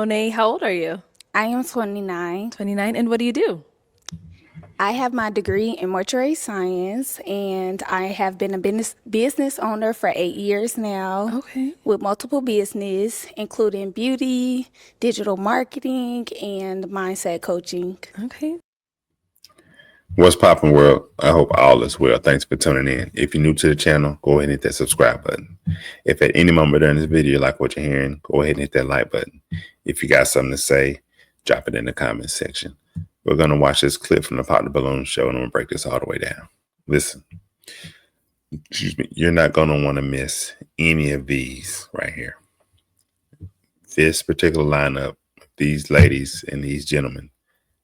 Monet, how old are you? I am 29. 29. And what do you do? I have my degree in mortuary science, and I have been a business owner for 8 years now Okay. with multiple business, including beauty, digital marketing, and mindset coaching. Okay. What's poppin', world? I hope all is well. Thanks for tuning in. If you're new to the channel, go ahead and hit that subscribe button. If at any moment during this video you like what you're hearing, go ahead and hit that like button. If you got something to say, drop it in the comment section. We're going to watch this clip from the Pop the Balloon show, and I'm going to break this all the way down. Listen, excuse me, you're not going to want to miss any of these right here. This particular lineup, these ladies and these gentlemen,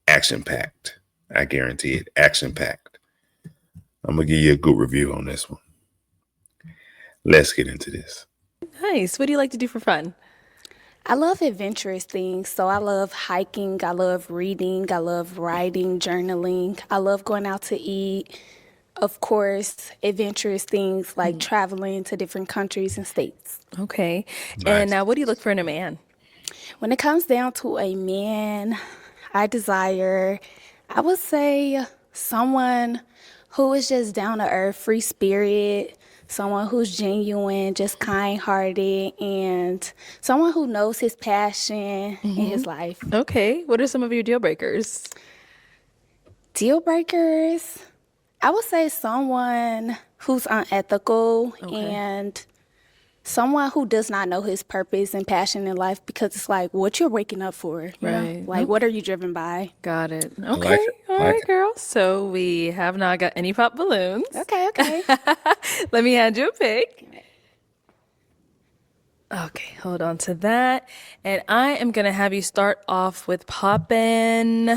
action-packed. I guarantee it, action-packed. I'm going to give you a good review on this one. Let's get into this. Nice. What do you like to do for fun? I love adventurous things. So I love hiking, I love reading, I love writing, journaling. I love going out to eat. Of course, adventurous things like traveling to different countries and states. Okay. Nice. And now, what do you look for in a man? When it comes down to a man, I desire, I would say, someone who is just down to earth, free spirit, someone who's genuine, just kind hearted, and someone who knows his passion in his life. Okay. What are some of your deal breakers? Deal breakers, I would say someone who's unethical and someone who does not know his purpose and passion in life, because it's like what you're waking up for. You know? Right. Like, what are you driven by? Got it. Okay. like it. All Like right, it. girl. So we have not got any pop balloons. Okay. Let me hand you a pick. Okay, hold on to that. And I am going to have you start off with popping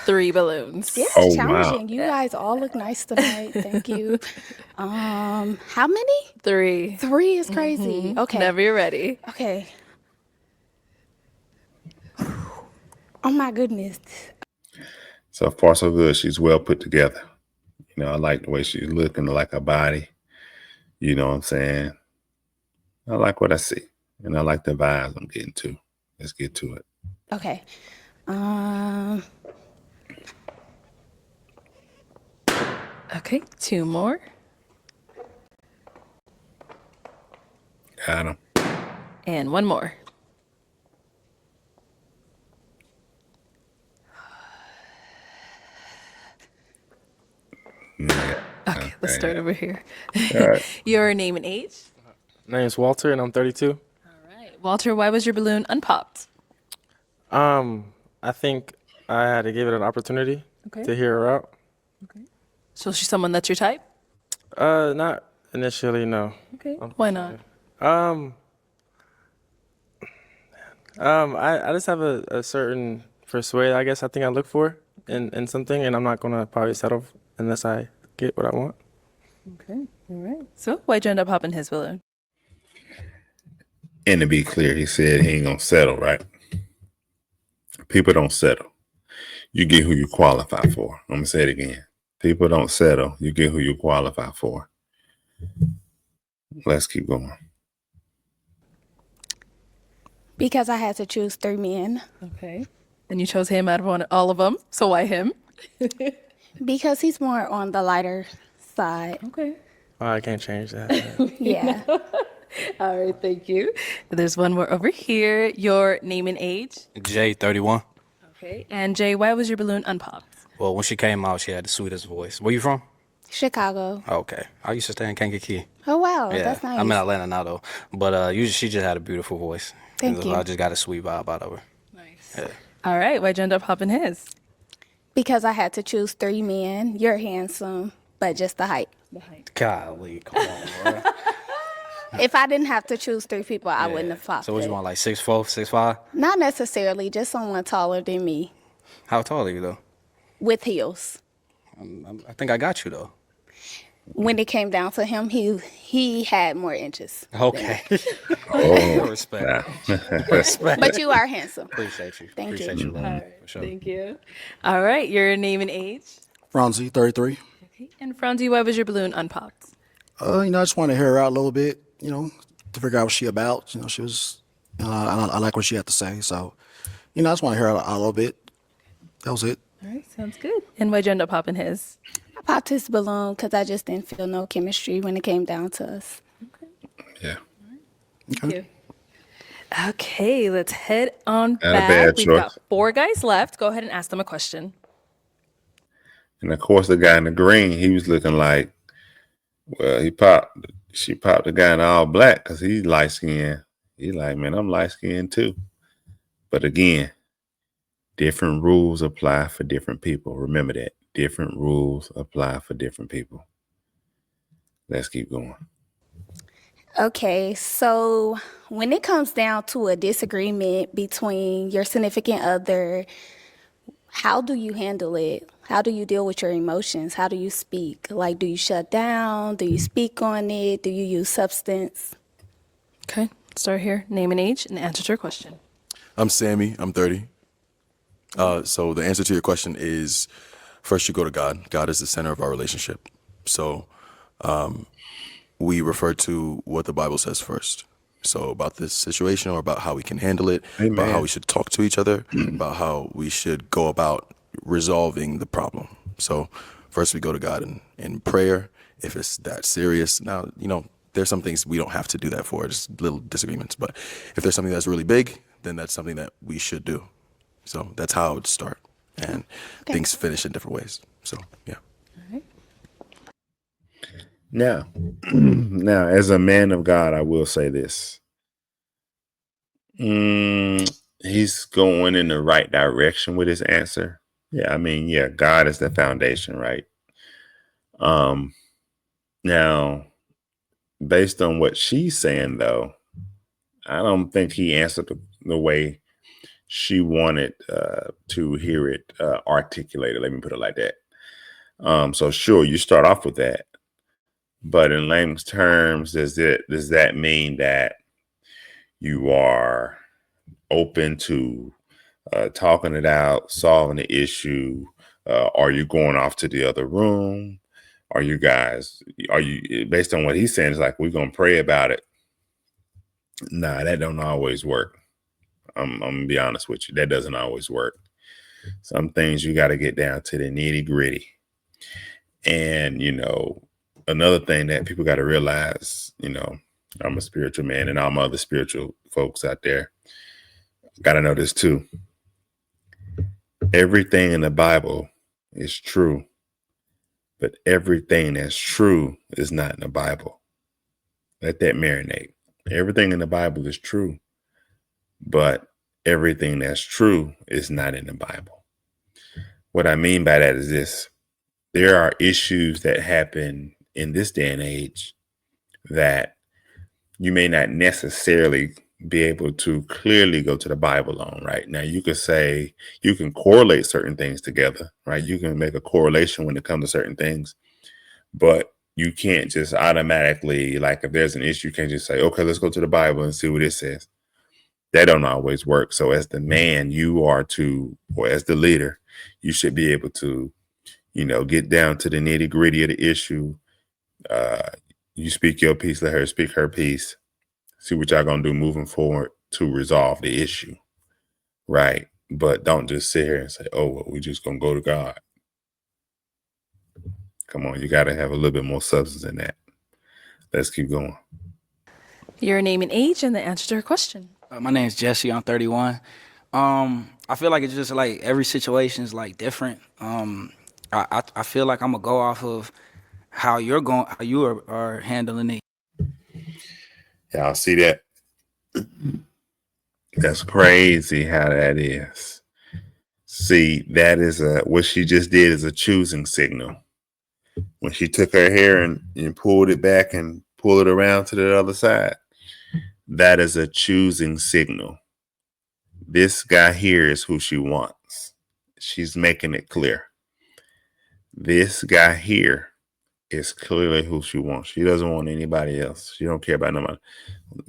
3 balloons. This Oh, is wow. challenging. You guys all look nice tonight. Thank you. How many? 3. 3 is crazy. Okay. Whenever you're ready. Okay. Oh my goodness. So far, so good. She's well put together. You know, I like the way she's looking, I like her body. You know what I'm saying? I like what I see. And I like the vibes I'm getting to. Let's get to it. Okay. Okay, 2 more. Got him. And 1 more. Yeah. Okay, let's start over here. All right. Your name and age? Name's Walter, and I'm 32. All right. Walter, why was your balloon unpopped? I think I had to give it an opportunity to hear her out. So she's someone that's your type? Not initially, no. Okay. Why not? I just have a certain persuade, I guess, I think I look for in something, and I'm not gonna probably settle unless I get what I want. Okay. All right. So why'd you end up popping his balloon? And to be clear, he said he ain't gonna settle, right? People don't settle. You get who you qualify for. I'm gonna say it again. People don't settle. You get who you qualify for. Let's keep going. Because I had to choose 3 men. Okay. And you chose him out of all of them. So why him? Because he's more on the lighter side. Okay. Oh, I can't change that. Yeah. All right. Thank you. There's 1 more over here. Your name and age? Jay, 31. Okay. And Jay, why was your balloon unpopped? Well, when she came out, she had the sweetest voice. Where you from? Chicago. Oh, okay. I used to stay in Kankakee. Oh, wow. Yeah, That's nice. I'm in Atlanta now, though. But she just had a beautiful voice. Thank you. I just got a sweet vibe out of her. Nice. Yeah. All right. Why'd you end up popping his? Because I had to choose 3 men. You're handsome, but just the height. Golly, come on, bro. If I didn't have to choose 3 people, I wouldn't have popped So what it. you want, like 6'4", 6'5"? Not necessarily, just someone taller than me How tall are you, though? with heels. I think I got you, though. When it came down to him, he had more inches. Okay. Oh, Respect. Respect. But you are handsome. Appreciate you. Thank Appreciate you. you, love. For sure. Thank you. All right. Your name and age? Franzi, 33. Okay. And Franzi, why was your balloon unpopped? I just wanted to hear her out a little bit, to figure out what she about. She was I like what she had to say. So, I just want to hear a little bit. That was it. All right, sounds good. And why'd you end up popping his? I popped his balloon because I just didn't feel no chemistry when it came down to us. Yeah. Thank you. Okay, let's head on Not a back. bad We've choice. got 4 guys left. Go ahead and ask them a question. And of course, the guy in the green, he was looking like, well, she popped the guy in all black because he's light skinned. He's like, man, I'm light skinned too. But again, different rules apply for different people. Remember that. Different rules apply for different people. Let's keep going. Okay, so when it comes down to a disagreement between your significant other, how do you handle it? How do you deal with your emotions? How do you speak? Like, do you shut down? Do you speak on it? Do you use substance? Okay, start here. Name and age and answer to your question. I'm Sammy. I'm 30. So the answer to your question is, first you go to God. God is the center of our relationship. So we refer to what the Bible says first. So about this situation or about how we can handle it, about how Amen. we should talk to each other, about how we should go about resolving the problem. So first we go to God in prayer. If it's that serious, now, there's some things we don't have to do that for, just little disagreements. But if there's something that's really big, then that's something that we should do. So that's how it would start. And things finish in different ways. So, yeah. Now, as a man of God, I will say this. He's going in the right direction with his answer. Yeah, I mean, yeah, God is the foundation, right? Now, based on what she's saying, though, I don't think he answered the way she wanted to hear it articulated. Let me put it like that. So sure, you start off with that. But in layman's terms, does that mean that you are open to talking it out, solving the issue? Are you going off to the other room? Are you, based on what he's saying, it's like, we're going to pray about it. Nah, that don't always work. I'm going to be honest with you. That doesn't always work. Some things you got to get down to the nitty gritty. And, another thing that people got to realize, I'm a spiritual man and all my other spiritual folks out there got to know this too. Everything in the Bible is true, but everything that's true is not in the Bible. Let that marinate. Everything in the Bible is true, but everything that's true is not in the Bible. What I mean by that is this. There are issues that happen in this day and age that you may not necessarily be able to clearly go to the Bible on, right? Now, you could say you can correlate certain things together, right? You can make a correlation when it comes to certain things, but you can't just automatically, like if there's an issue, you can't just say, okay, let's go to the Bible and see what it says. That don't always work. So as the man, or as the leader, you should be able to, get down to the nitty gritty of the issue. You speak your piece, let her speak her piece. See what y'all gonna do moving forward to resolve the issue, right? But don't just sit here and say, oh, well, we just gonna go to God. Come on, you gotta have a little bit more substance than that. Let's keep going. Your name and age and the answer to her question. My name's Jesse. I'm 31. I feel like it's just like every situation is like different. I feel like I'm gonna go off of how you are handling it. Y'all see that? That's crazy how that is. See, that is what she just did is a choosing signal. When she took her hair and pulled it back and pulled it around to the other side, that is a choosing signal. This guy here is who she wants. She's making it clear. This guy here is clearly who she wants. She doesn't want anybody else. She don't care about nobody.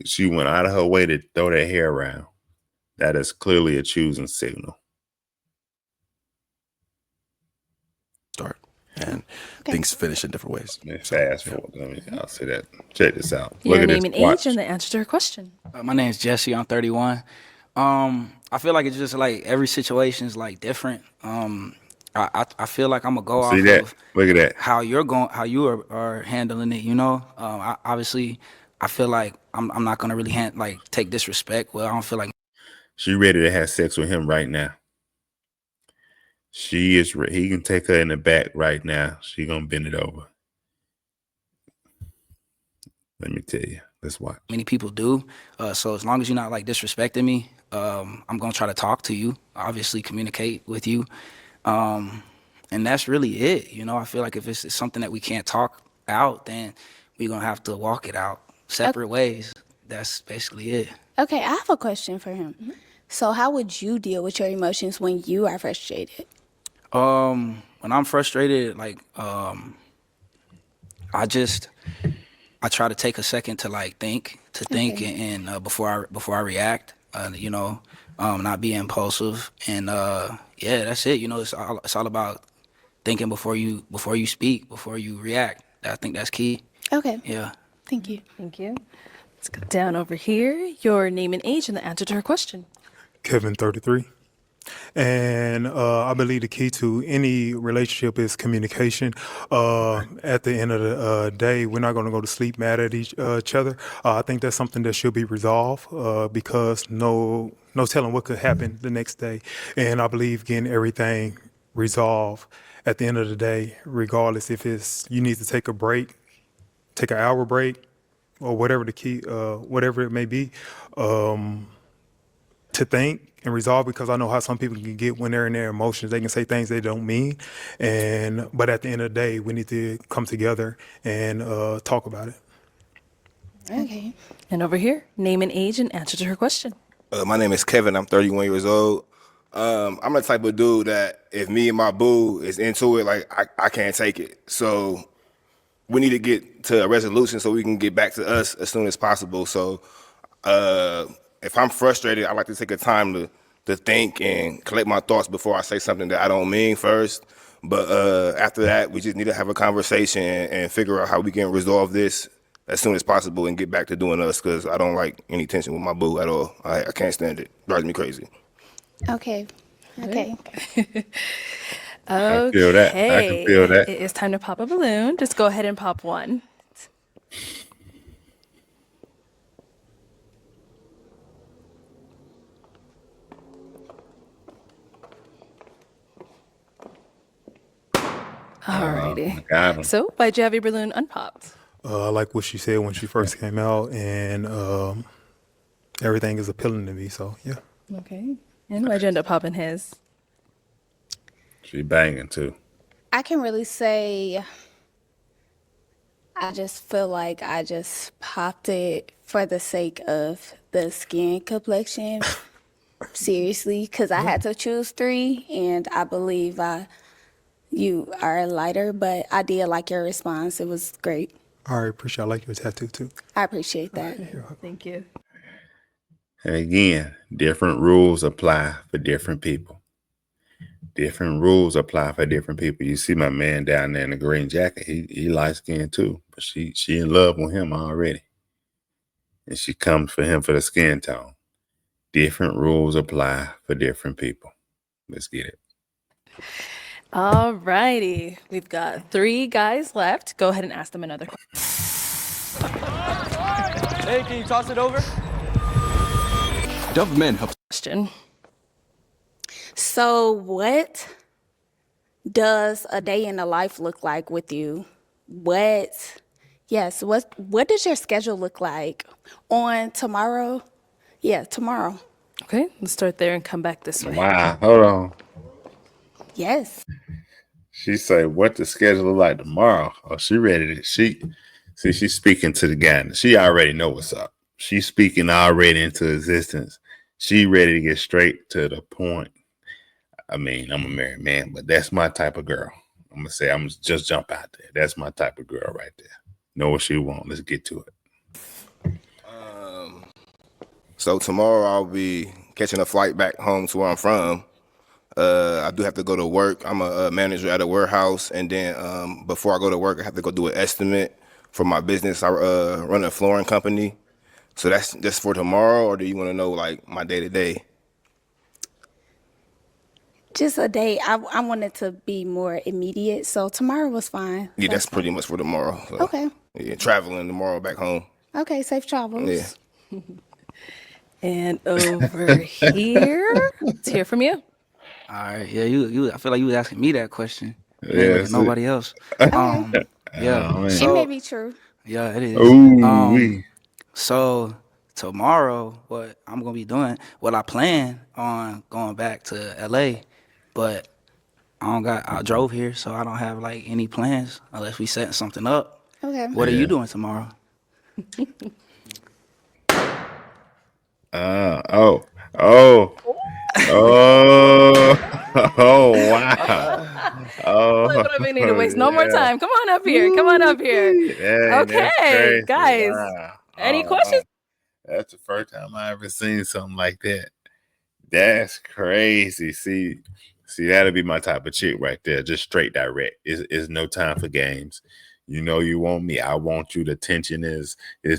She went out of her way to throw that hair around. That is clearly a choosing signal. Start. and things finish in different ways. Fast forward. I'll say that. Check this out. Your Look at name this. and Watch. age and the answer to her question. My name's Jesse. I'm 31. I feel like it's just like every situation is like different. I feel like I'm gonna go See off that? of Look at that. how you are handling it. You know, obviously, I feel like I'm not gonna really take disrespect. Well, I don't feel like She ready to have sex with him right now. She is. He can take her in the back right now. She gonna bend it over. Let me tell you. Let's watch. many people do. So as long as you're not like disrespecting me, I'm gonna try to talk to you. Obviously, communicate with you, and that's really it. You know, I feel like if it's something that we can't talk out, then we're gonna have to walk it out separate ways. That's basically it. Okay, I have a question for him. So, how would you deal with your emotions when you are frustrated? When I'm frustrated, I try to take a second to think and before I react. You know, not be impulsive, and yeah, that's it. You know, it's all about thinking before you speak, before you react. I think that's key. Okay, Yeah. thank you. Thank you. Let's go down over here. Your name and age and the answer to her question. Kevin, 33. And I believe the key to any relationship is communication. At the end of the day, we're not going to go to sleep mad at each other. I think that's something that should be resolved because no telling what could happen the next day. And I believe getting everything resolved at the end of the day, regardless if it's you need to take a break, take an hour break, or whatever the key, whatever it may be. To think and resolve, because I know how some people can get when they're in their emotions. They can say things they don't mean, but at the end of the day, we need to come together and talk about it. Okay. And over here, name and age and answer to her question. My name is Kevin. I'm 31 years old. I'm the type of dude that if me and my boo is into it, like I can't take it. So we need to get to a resolution so we can get back to us as soon as possible. So if I'm frustrated, I like to take a time to think and collect my thoughts before I say something that I don't mean first. But after that, we just need to have a conversation and figure out how we can resolve this as soon as possible and get back to doing us, because I don't like any tension with my boo at all. I can't stand it. Drives me crazy. Okay. Okay. I feel that. I can feel that. It is time to pop a balloon. Just go ahead and pop one. Alrighty. Got him. So, why'd you have your balloon unpopped? I like what she said when she first came out, and everything is appealing to me. So yeah. Okay. And why'd you end up popping his? She banging too. I can really say I just feel like I just popped it for the sake of the skin complexion. Seriously, because I had to choose three, and I believe you are lighter, but I did like your response. It was great. All right, appreciate. I like your tattoo too. I appreciate that. Thank you. And again, different rules apply for different people. Different rules apply for different people. You see my man down there in the green jacket. He light skinned too, but she in love with him already, and she comes for him for the skin tone. Different rules apply for different people. Let's get it. All righty. We've got 3 guys left. Go ahead and ask them another Hey, can you toss it over? Dumb men help. question. So, what does a day in the life look like with you? What does your schedule look like on tomorrow? Yeah, tomorrow. Okay, let's start there and come back this way. Wow, hold on. Yes. She say, "What the schedule look like tomorrow?" Oh, she ready to she's speaking to the guy. She already know what's up. She's speaking already into existence. She ready to get straight to the point. I mean, I'm a married man, but that's my type of girl. I'm gonna say, I'm just jump out there. That's my type of girl right there. Know what she want. Let's get to it. So tomorrow I'll be catching a flight back home to where I'm from. I do have to go to work. I'm a manager at a warehouse, and then before I go to work, I have to go do an estimate for my business. I run a flooring company, so that's just for tomorrow. Or do you want to know like my day to day? Just a day. I wanted to be more immediate, so tomorrow was fine. Yeah, that's pretty much for tomorrow. So, Okay. Yeah, traveling tomorrow back home. Okay, safe travels. Yeah. And over here, let's hear from you. All right, yeah, you. I feel like you was asking me that question. You ain't Yeah, looking at nobody else. Yeah. man. It So may be true. yeah, it is. Ooh, wee. So tomorrow, what I'm gonna be doing? Well, I plan on going back to LA, but I drove here, so I don't have like any plans unless we setting something up. Okay. What are you doing tomorrow? Oh, oh, oh, wow. Oh, We need to waste no more time. Come on up here. Come on up here. Hey, that's Okay, crazy. guys. Wow. Any questions? That's the first time I ever seen something like that. That's crazy. See, that'll be my type of chick right there. Just straight direct. It's no time for games. You know you want me. I want you. The tension is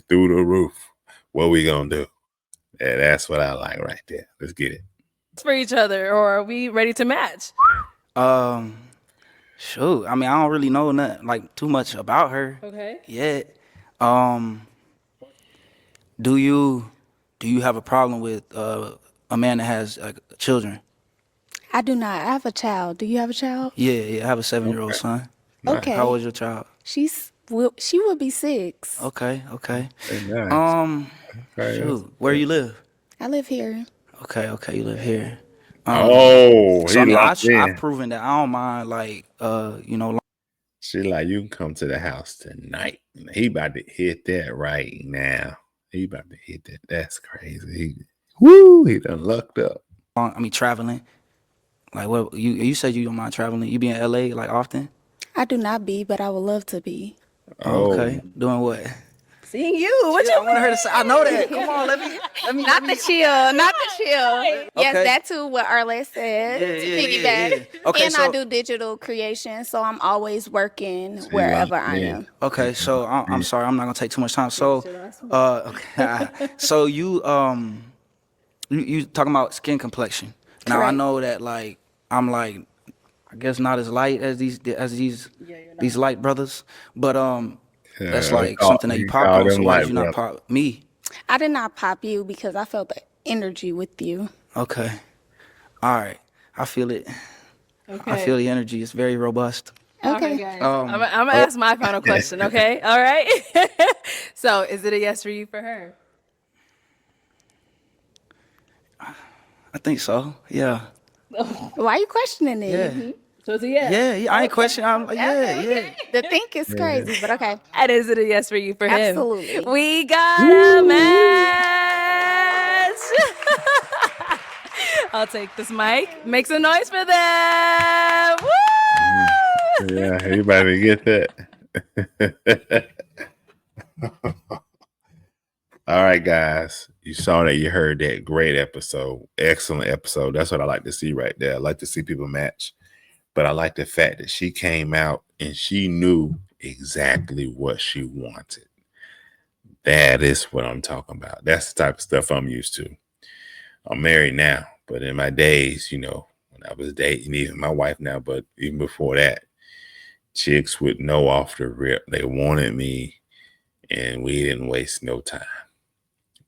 through the roof. What we gonna do? Yeah, that's what I like right there. Let's get it. For each other, or are we ready to match? Shoot. I mean, I don't really know nothing like too much about her Okay. yet. Do you have a problem with a man that has like children? I do not. I have a child. Do you have a child? Yeah, I have a 7-year-old son. Okay. How old is your child? She will be 6. Okay. Hey, nice. Okay. Shoot, where you live? I live here. Okay, you live here. Oh, So I he mean, locked in. I've proven that I don't mind like She like, you can come to the house tonight. He about to hit that right now. He about to hit that. That's crazy. He done lucked up. traveling. Like what you said you don't mind traveling. You be in LA like often? I do not be, but I would love to be. Oh, Okay. Doing what? Seeing you. What you I want her to say I know that. Come on, let me Not the chill. Not the chill. Yes, Okay. that too. What Arlette said. Yeah, to yeah, piggyback. yeah. Okay, and I so- do digital creation, so I'm always working wherever I yeah. am. Okay, so I'm sorry, I'm not gonna take too much time. So okay. So you talking about skin complexion. Now I Correct. know that like I'm like I guess not as light as these light brothers, but that's like something that you pop call on. them So why light did you not brothers. pop me? I did not pop you because I felt the energy with you. Okay, all right, I feel it. Okay. I feel the energy. It's very robust. Okay. guys. I'm gonna ask my final question. Okay. All right. So, is it a yes for you for her? I think so. Yeah. Why are you questioning it? Yeah. So it's a yes. Yeah. I ain't questioning. Yeah. The think is crazy, but okay. And is it a yes for you for him? Absolutely. We got a match. I'll take this mic. Make some noise for them. Woo! Yeah, everybody get that. All right, guys. You saw that. You heard that. Great episode. Excellent episode. That's what I like to see right there. I like to see people match. But I like the fact that she came out and she knew exactly what she wanted. That is what I'm talking about. That's the type of stuff I'm used to. I'm married now, but in my days, when I was dating, even my wife now, but even before that, chicks would know off the rip. They wanted me, and we didn't waste no time.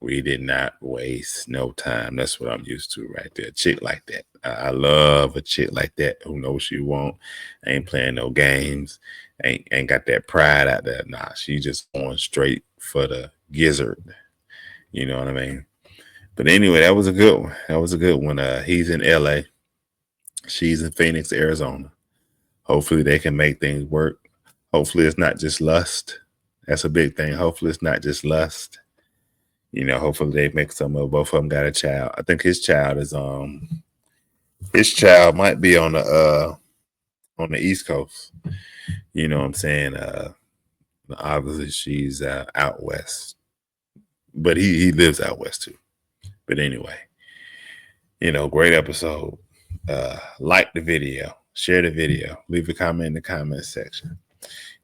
We did not waste no time. That's what I'm used to right there. A chick like that. I love a chick like that who knows what she want. Ain't playing no games. Ain't got that pride out there. Nah, she just going straight for the gizzard. You know what I mean? But anyway, that was a good one. He's in LA. She's in Phoenix, Arizona. Hopefully they can make things work. Hopefully it's not just lust. That's a big thing. Hopefully it's not just lust. Hopefully they make both of them got a child. I think his child might be on the East Coast. You know what I'm saying? Obviously she's out west. But he lives out west too. But anyway, great episode. like the video, share the video, leave a comment in the comment section.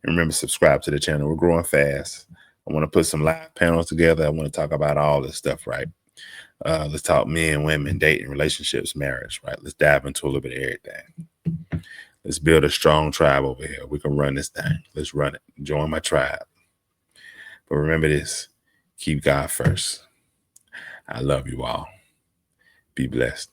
And remember, subscribe to the channel. We're growing fast. I want to put some live panels together. I want to talk about all this stuff, right? Let's talk men, women, dating, relationships, marriage, right? Let's dive into a little bit of everything. Let's build a strong tribe over here. We can run this thing. Let's run it. Join my tribe. But remember this, keep God first. I love you all. Be blessed.